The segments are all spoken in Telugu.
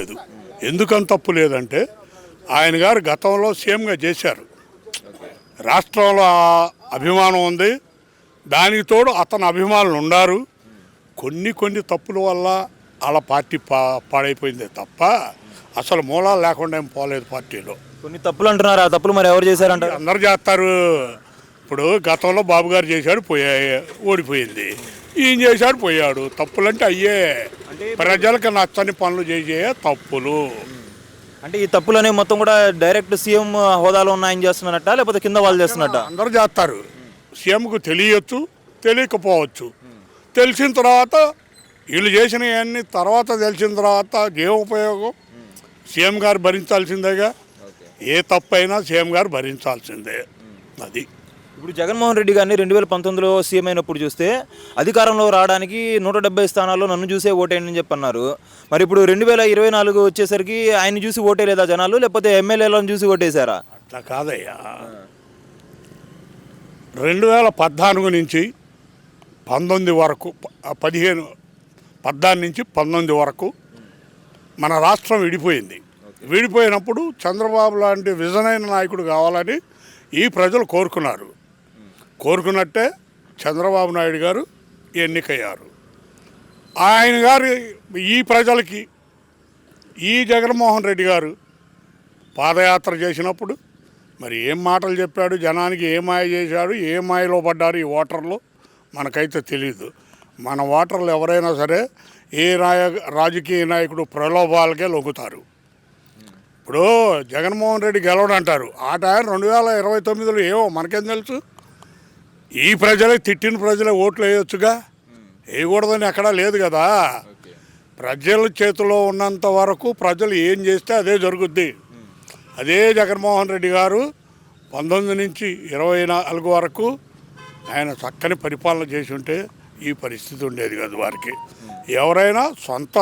లేదు. ఎందుకని తప్పు లేదంటే ఆయన గారు గతంలో సీఎంగా చేశారు. రాష్ట్రంలో అభిమానం ఉంది, దానికి తోడు అతని అభిమానులు ఉన్నారు. కొన్ని తప్పుల వల్ల వాళ్ళ పార్టీ పాడైపోయిందే తప్ప అసలు మూలాలు లేకుండా ఏం పోలేదు పార్టీలో. కొన్ని తప్పులు అంటున్నారు, ఆ తప్పులు మరి ఎవరు చేశారంటారు? అందరు చేస్తారు. ఇప్పుడు గతంలో బాబు గారు చేశాడు, ఓడిపోయింది. ఈయన చేశాడు, పోయాడు. తప్పులంటే అయ్యే ప్రజలకు నచ్చని పనులు చేసే తప్పులు. అంటే ఈ తప్పులు అనేవి మొత్తం కూడా డైరెక్ట్ సీఎం హోదాలో ఉన్న ఆయన చేస్తున్నట్ట, లేకపోతే కింద వాళ్ళు చేస్తున్నట్ట? అందరూ చేస్తారు. సీఎంకు తెలియచ్చు, తెలియకపోవచ్చు. తెలిసిన తర్వాత వీళ్ళు చేసినవన్నీ తర్వాత తెలిసిన తర్వాత ఏం ఉపయోగం? సీఎం గారు భరించాల్సిందేగా. ఏ తప్పు అయినా సీఎం గారు భరించాల్సిందే. అది ఇప్పుడు జగన్మోహన్ రెడ్డి గారిని 2019లో సీఎం అయినప్పుడు చూస్తే అధికారంలో రావడానికి 170 స్థానాల్లో నన్ను చూసే ఓటేయండి అని చెప్పి అన్నారు. మరి ఇప్పుడు 2024 వచ్చేసరికి ఆయన చూసి ఓటేయలేదా జనాలు, లేకపోతే ఎమ్మెల్యేలను చూసి ఓటేశారా? అట్లా కాదయ్యా. 2014 నుంచి 19 వరకు 14 నుంచి 19 వరకు మన రాష్ట్రం విడిపోయింది. విడిపోయినప్పుడు చంద్రబాబు లాంటి విజనైన నాయకుడు కావాలని ఈ ప్రజలు కోరుకున్నారు. కోరుకున్నట్టే చంద్రబాబు నాయుడు గారు ఎన్నికయ్యారు. ఆయన గారు ఈ ప్రజలకి ఈ జగన్మోహన్ రెడ్డి గారు పాదయాత్ర చేసినప్పుడు మరి ఏం మాటలు చెప్పాడు, జనానికి ఏ మాయ చేశాడు, ఏ మాయలో పడ్డారు ఈ ఓటర్లు మనకైతే తెలియదు. మన ఓటర్లు ఎవరైనా సరే ఏ రాజకీయ నాయకుడు ప్రలోభాలకే లొంగుతారు. ఇప్పుడు జగన్మోహన్ రెడ్డి గెలవడంటారు, ఆ టైం 2029లో ఏమో మనకేం తెలుసు. ఈ ప్రజలే తిట్టిన ప్రజలే ఓట్లు వేయొచ్చుగా, వేయకూడదని ఎక్కడా లేదు కదా. ప్రజల చేతిలో ఉన్నంత వరకు ప్రజలు ఏం చేస్తే అదే జరుగుద్ది. అదే జగన్మోహన్ రెడ్డి గారు 19 నుంచి 24 వరకు ఆయన చక్కని పరిపాలన చేసి ఉంటే ఈ పరిస్థితి ఉండేది కాదు. వారికి ఎవరైనా సొంత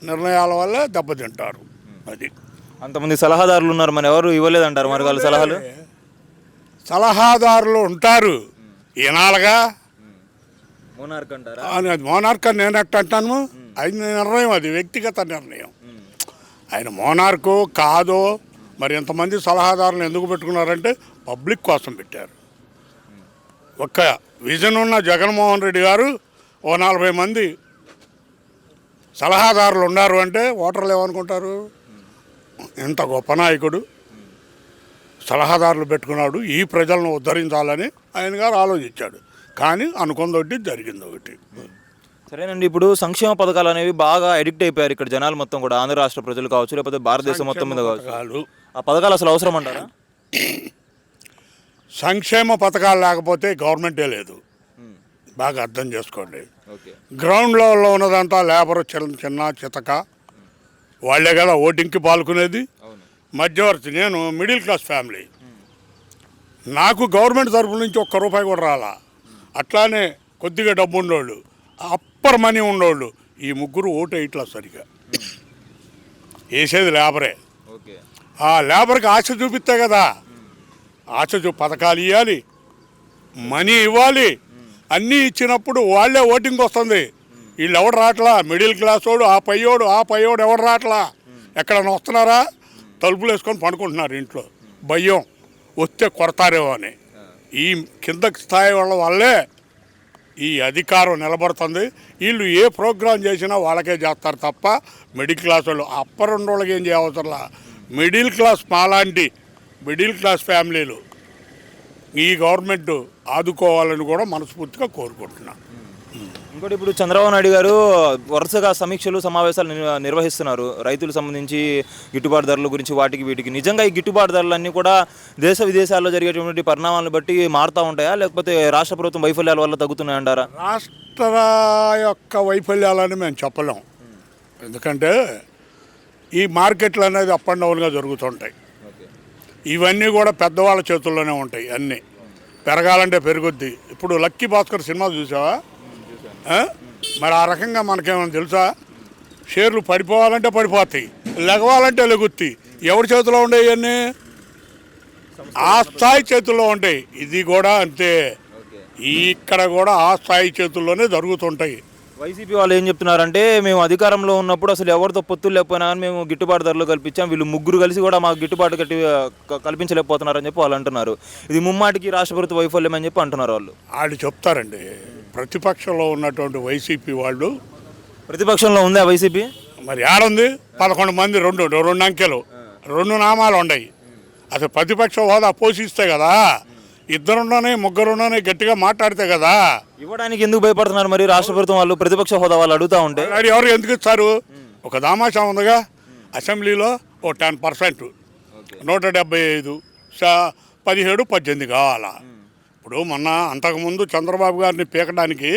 నిర్ణయాల వల్లే దెబ్బతింటారు. అది అంతమంది సలహాదారులు ఉన్నారు, మరి ఎవరు ఇవ్వలేదంటారు మరి వాళ్ళ సలహాలు? సలహాదారులు ఉంటారు, ఈనాలుగా మోనార్క్ అని నేను ఎట్ట అంటాను. అది నిర్ణయం, అది వ్యక్తిగత నిర్ణయం. ఆయన మోనార్కో కాదో మరి ఎంతమంది సలహాదారులు ఎందుకు పెట్టుకున్నారంటే పబ్లిక్ కోసం పెట్టారు. ఒక్క విజన్ ఉన్న జగన్మోహన్ రెడ్డి గారు ఓ 40 మంది సలహాదారులు ఉన్నారు అంటే ఓటర్లు ఏమనుకుంటారు, ఇంత గొప్ప నాయకుడు సలహాదారులు పెట్టుకున్నాడు, ఈ ప్రజలను ఉద్ధరించాలని ఆయన గారు ఆలోచించాడు. కానీ అనుకుంది ఒకటి, జరిగింది ఒకటి. సరేనండి, ఇప్పుడు సంక్షేమ పథకాలు అనేవి బాగా అడిక్ట్ అయిపోయారు ఇక్కడ జనాలు మొత్తం కూడా, ఆంధ్ర రాష్ట్ర ప్రజలు కావచ్చు, లేకపోతే భారతదేశం మొత్తం మీద కావచ్చు. ఆ పథకాలు అసలు అవసరం అంటారా? సంక్షేమ పథకాలు లేకపోతే గవర్నమెంటే లేదు. బాగా అర్థం చేసుకోండి. గ్రౌండ్ లెవెల్లో ఉన్నదంతా లేబర్, చిన్న చితక వాళ్ళే కదా ఓటింగ్కి పాల్గొనేది. మధ్యవర్తి, నేను మిడిల్ క్లాస్ ఫ్యామిలీ, నాకు గవర్నమెంట్ తరఫు నుంచి ₹1 కూడా రాలా. అట్లానే కొద్దిగా డబ్బు ఉండేవాళ్ళు, అప్పర్ మనీ ఉండేవాళ్ళు, ఈ ముగ్గురు ఓటు వేయట్లా సరిగా. వేసేది లేబరే. ఆ లేబర్కి ఆశ చూపిస్తే కదా, ఆశ పథకాలు ఇవ్వాలి, మనీ ఇవ్వాలి, అన్నీ ఇచ్చినప్పుడు వాళ్ళే ఓటింగ్ వస్తుంది. వీళ్ళు ఎవడు రావట్లా, మిడిల్ క్లాస్ వాడు, ఆ పయ్యోడు ఎవడు రావట్లా. ఎక్కడన్నా వస్తున్నారా, తలుపులు వేసుకొని పండుకుంటున్నారు ఇంట్లో, భయం వస్తే కొడతారేమో అని. ఈ కింద స్థాయి వాళ్ళ వల్లే ఈ అధికారం నిలబడుతుంది. వీళ్ళు ఏ ప్రోగ్రాం చేసినా వాళ్ళకే చేస్తారు తప్ప మిడిల్ క్లాస్ వాళ్ళు, అప్పర్ ఉన్న వాళ్ళకి ఏం చేయవసరంలా. మిడిల్ క్లాస్ మాలాంటి మిడిల్ క్లాస్ ఫ్యామిలీలు ఈ గవర్నమెంట్ ఆదుకోవాలని కూడా మనస్ఫూర్తిగా కోరుకుంటున్నాను. ఇంకోటి, ఇప్పుడు చంద్రబాబు నాయుడు గారు వరుసగా సమీక్షలు సమావేశాలు నిర్వహిస్తున్నారు రైతులకు సంబంధించి గిట్టుబాటు ధరల గురించి, వాటికి వీటికి. నిజంగా ఈ గిట్టుబాటు ధరలన్నీ కూడా దేశ విదేశాల్లో జరిగేటువంటి పరిణామాలను బట్టి మారుతూ ఉంటాయా, లేకపోతే రాష్ట్ర ప్రభుత్వం వైఫల్యాల వల్ల తగ్గుతున్నాయంటారా? రాష్ట్ర యొక్క వైఫల్యాలని మేము చెప్పలేం. ఎందుకంటే ఈ మార్కెట్లు అనేది అప్ అండ్ డౌన్గా జరుగుతుంటాయి. ఇవన్నీ కూడా పెద్దవాళ్ళ చేతుల్లోనే ఉంటాయి. అన్నీ పెరగాలంటే పెరుగుద్ది. ఇప్పుడు లక్కీ భాస్కర్ సినిమా చూసావా? మరి ఆ రకంగా మనకేమైనా తెలుసా? షేర్లు పడిపోవాలంటే పడిపోతాయి, లెగవాలంటే లెగుతాయి. ఎవరి చేతిలో ఉండేవి అన్నీ? ఆ స్థాయి చేతుల్లో ఉంటాయి. ఇది కూడా అంతే, ఇక్కడ కూడా ఆ స్థాయి చేతుల్లోనే జరుగుతుంటాయి. వైసీపీ వాళ్ళు ఏం చెప్తున్నారంటే మేము అధికారంలో ఉన్నప్పుడు అసలు ఎవరితో పొత్తులు లేకపోయినా కానీ మేము గిట్టుబాటు ధరలు కల్పించాం, వీళ్ళు ముగ్గురు కలిసి కూడా మాకు గిట్టుబాటు కల్పించలేకపోతున్నారని చెప్పి వాళ్ళు అంటున్నారు. ఇది ముమ్మాటికి రాష్ట్ర ప్రభుత్వ వైఫల్యం అని చెప్పి అంటున్నారు వాళ్ళు. వాళ్ళు చెప్తారండి. ప్రతిపక్షంలో ఉన్నటువంటి వైసీపీ వాళ్ళు, ప్రతిపక్షంలో ఉందా వైసీపీ? మరి ఏడుంది? 11 మంది, రెండు అంకెలు, 2 నామాలు ఉన్నాయి. అసలు ప్రతిపక్ష హోదా పోషిస్తే కదా, ఇద్దరున్నానే ముగ్గురున్నానే గట్టిగా మాట్లాడితే కదా. ఇవ్వడానికి ఎందుకు భయపడుతున్నారు మరి రాష్ట్ర ప్రభుత్వం వాళ్ళు? ప్రతిపక్ష హోదా వాళ్ళు అడుగుతా ఉంటే మరి ఎవరు ఎందుకు ఇస్తారు? ఒక దామాషా ఉందిగా, అసెంబ్లీలో ఓ 10%, 175, 17, 18 కావాలా. ఇప్పుడు మొన్న అంతకుముందు చంద్రబాబు గారిని పీకడానికి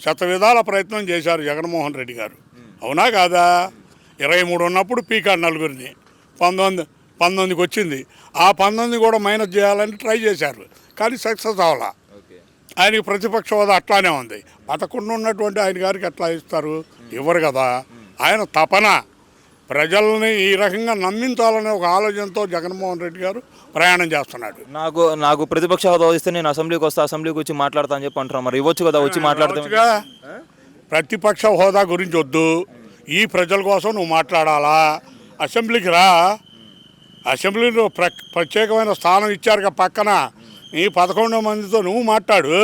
శతవిధాల ప్రయత్నం చేశారు జగన్మోహన్ రెడ్డి గారు. అవునా కాదా? 23 ఉన్నప్పుడు పీకాడు నలుగురిని, 19కి వచ్చింది. ఆ 19 కూడా మైనస్ చేయాలని ట్రై చేశారు, కానీ సక్సెస్ అవ్వాలా. ఆయనకి ప్రతిపక్ష హోదా అట్లానే ఉంది. బతకుండా ఉన్నటువంటి ఆయన గారికి ఎట్లా ఇస్తారు? ఇవ్వరు కదా. ఆయన తపన ప్రజల్ని ఈ రకంగా నమ్మించాలనే ఒక ఆలోచనతో జగన్మోహన్ రెడ్డి గారు ప్రయాణం చేస్తున్నాడు. నాకు ప్రతిపక్ష హోదా ఇస్తే నేను అసెంబ్లీకి వస్తా, అసెంబ్లీకి వచ్చి మాట్లాడతా అని చెప్పి అంటున్నాను. మరి ఇవ్వచ్చు కదా, వచ్చి మాట్లాడతా. ప్రతిపక్ష హోదా గురించి వద్దు, ఈ ప్రజల కోసం నువ్వు మాట్లాడాలా. అసెంబ్లీకి రా, అసెంబ్లీలో ప్రత్యేకమైన స్థానం ఇచ్చారు పక్కన. ఈ 11 మందితో నువ్వు మాట్లాడు.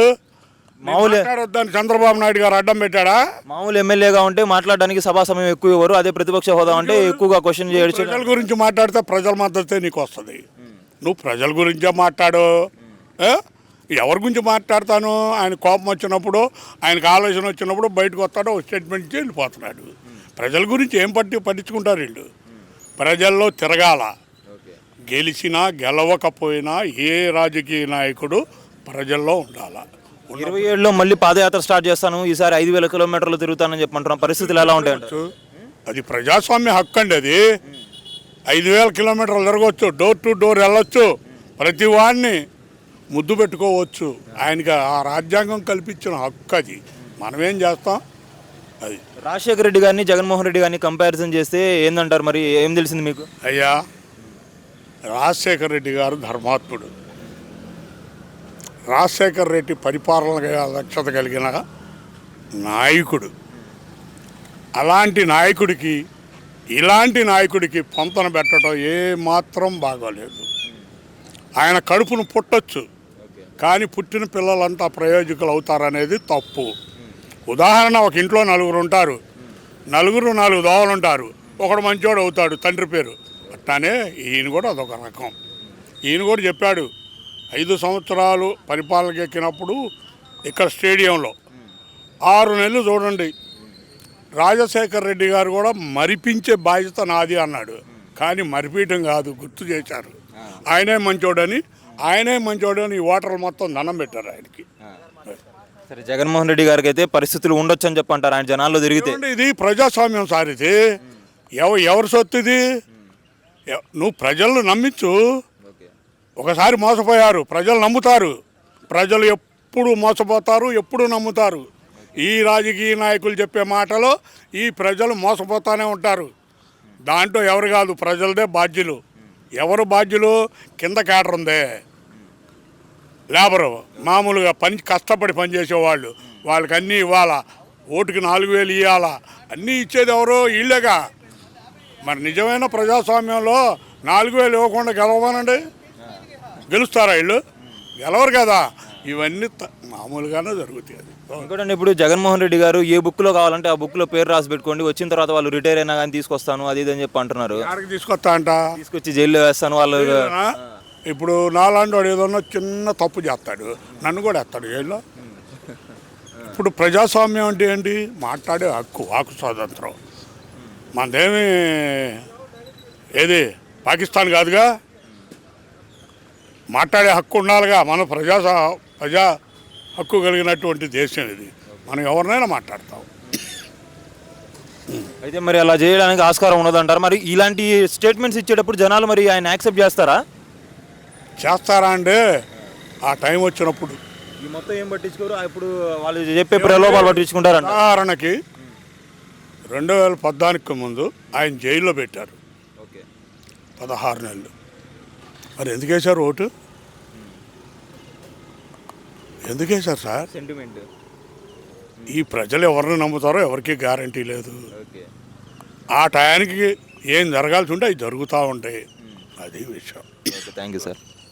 మాట్లాడొద్దని చంద్రబాబు నాయుడు గారు అడ్డం పెట్టాడా? మామూలు ఎమ్మెల్యేగా ఉంటే మాట్లాడడానికి సభా సమయం ఎక్కువ ఇవ్వరు, అదే ప్రతిపక్ష హోదా అంటే ఎక్కువగా క్వశ్చన్ చేయొచ్చు. ప్రజల గురించి మాట్లాడితే ప్రజల మద్దతే నీకు వస్తుంది. నువ్వు ప్రజల గురించే మాట్లాడు. ఎవరి గురించి మాట్లాడతాను? ఆయన కోపం వచ్చినప్పుడు, ఆయనకు ఆలోచన వచ్చినప్పుడు బయటకు వస్తాడో స్టేట్మెంట్ ఇచ్చి వెళ్ళిపోతున్నాడు. ప్రజల గురించి ఏం పట్టించుకుంటారు వీళ్ళు? ప్రజల్లో తిరగాల. గెలిచినా గెలవకపోయినా ఏ రాజకీయ నాయకుడు ప్రజల్లో ఉండాలి. 27లో మళ్ళీ పాదయాత్ర స్టార్ట్ చేస్తాను, ఈసారి 5,000 కిలోమీటర్లు తిరుగుతానని చెప్పంటున్నాం. పరిస్థితులు ఎలా ఉంటాయంట? అది ప్రజాస్వామ్య హక్కు అండి. అది 5,000 కిలోమీటర్లు తిరగవచ్చు, డోర్ టు డోర్ వెళ్ళొచ్చు, ప్రతి వాడిని ముద్దు పెట్టుకోవచ్చు. ఆయనకి ఆ రాజ్యాంగం కల్పించిన హక్కు అది. మనమేం చేస్తాం? అది రాజశేఖర రెడ్డి గారిని జగన్మోహన్ రెడ్డి గారిని కంపారిజన్ చేస్తే ఏందంటారు? మరి ఏం తెలిసింది మీకు? అయ్యా, రాజశేఖర రెడ్డి గారు ధర్మాత్ముడు. రాజశేఖర రెడ్డి పరిపాలన దక్షత కలిగిన నాయకుడు. అలాంటి నాయకుడికి ఇలాంటి నాయకుడికి పొంతన పెట్టడం ఏమాత్రం బాగోలేదు. ఆయన కడుపును పుట్టొచ్చు, కానీ పుట్టిన పిల్లలంతా ప్రయోజకులు అవుతారనేది తప్పు. ఉదాహరణ, ఒక ఇంట్లో 4 ఉంటారు, 4 దోవలు ఉంటారు, ఒకడు మంచోడు అవుతాడు, తండ్రి పేరు. అట్లానే ఈయన కూడా అదొక రకం. ఈయన కూడా చెప్పాడు, 5 సంవత్సరాలు పరిపాలనకి ఎక్కినప్పుడు ఇక్కడ స్టేడియంలో 6 నెలలు చూడండి, రాజశేఖర రెడ్డి గారు కూడా మరిపించే బాధ్యత నాది అన్నాడు. కానీ మరిపించడం కాదు, గుర్తు చేశారు. ఆయనే మంచోడని ఈ ఓటర్లు మొత్తం దండం పెట్టారు ఆయనకి. సరే, జగన్మోహన్ రెడ్డి గారికి అయితే పరిస్థితులు ఉండొచ్చు అని చెప్పంటారు ఆయన జనాల్లో తిరిగితే. ఇది ప్రజాస్వామ్యం సార్. ఇది ఎవరి సొత్తు ఇది? నువ్వు ప్రజలను నమ్మించు. ఒకసారి మోసపోయారు, ప్రజలు నమ్ముతారు. ప్రజలు ఎప్పుడు మోసపోతారు, ఎప్పుడు నమ్ముతారు. ఈ రాజకీయ నాయకులు చెప్పే మాటలో ఈ ప్రజలు మోసపోతూనే ఉంటారు. దాంట్లో ఎవరు కాదు, ప్రజలదే బాధ్యులు. ఎవరు బాధ్యులు? కింద కేడర్ ఉందే, లేబరు, మామూలుగా కష్టపడి పనిచేసేవాళ్ళు, వాళ్ళకి అన్నీ ఇవ్వాలా, ఓటుకి 4,000 ఇవ్వాలా, అన్నీ ఇచ్చేది ఎవరో? వీళ్ళేగా. మరి నిజమైన ప్రజాస్వామ్యంలో 4,000 ఇవ్వకుండా గెలవమనండి, గెలుస్తారా వీళ్ళు? గెలవరు కదా. ఇవన్నీ మామూలుగానే జరుగుతాయి. అది ఇంకోటండి, ఇప్పుడు జగన్మోహన్ రెడ్డి గారు ఏ బుక్లో కావాలంటే ఆ బుక్లో పేరు రాసి పెట్టుకోండి, వచ్చిన తర్వాత వాళ్ళు రిటైర్ అయినా కానీ తీసుకొస్తాను అది ఇది అని చెప్పి అంటున్నారు. ఎక్కడికి తీసుకొస్తా అంట? తీసుకొచ్చి జైల్లో వేస్తాను వాళ్ళు. ఇప్పుడు నాలాంటి వాడు ఏదన్నా చిన్న తప్పు చేస్తాడు, నన్ను కూడా వేస్తాడు జైల్లో. ఇప్పుడు ప్రజాస్వామ్యం అంటే ఏంటి? మాట్లాడే హక్కు, వాక్ స్వాతంత్రం. మనదేమి ఏది పాకిస్తాన్ కాదుగా, మాట్లాడే హక్కు ఉండాలిగా. మన ప్రజా హక్కు కలిగినటువంటి దేశం ఇది. మనం ఎవరినైనా మాట్లాడతాం. అయితే మరి అలా చేయడానికి ఆస్కారం ఉండదంటారు. మరి ఇలాంటి స్టేట్మెంట్స్ ఇచ్చేటప్పుడు జనాలు మరి ఆయన యాక్సెప్ట్ చేస్తారా అంటే ఆ టైం వచ్చినప్పుడు ఈ మొత్తం ఏం పట్టించుకోరు, ఇప్పుడు వాళ్ళు చెప్పే ప్రలోభాలు పట్టించుకుంటారంట. ఉదాహరణకి 2014కి ముందు ఆయన జైల్లో పెట్టారు 16 నెలలు. మరి ఎందుకు వేశారు ఓటు? ఎందుకు వేశారు సార్? సెంటిమెంట్. ఈ ప్రజలు ఎవరిని నమ్ముతారో ఎవరికి గ్యారంటీ లేదు. ఓకే. ఆ టయానికి ఏం జరగాల్సి ఉంటే అవి జరుగుతూ ఉంటాయి. అది విషయం. Okay, thank you sir.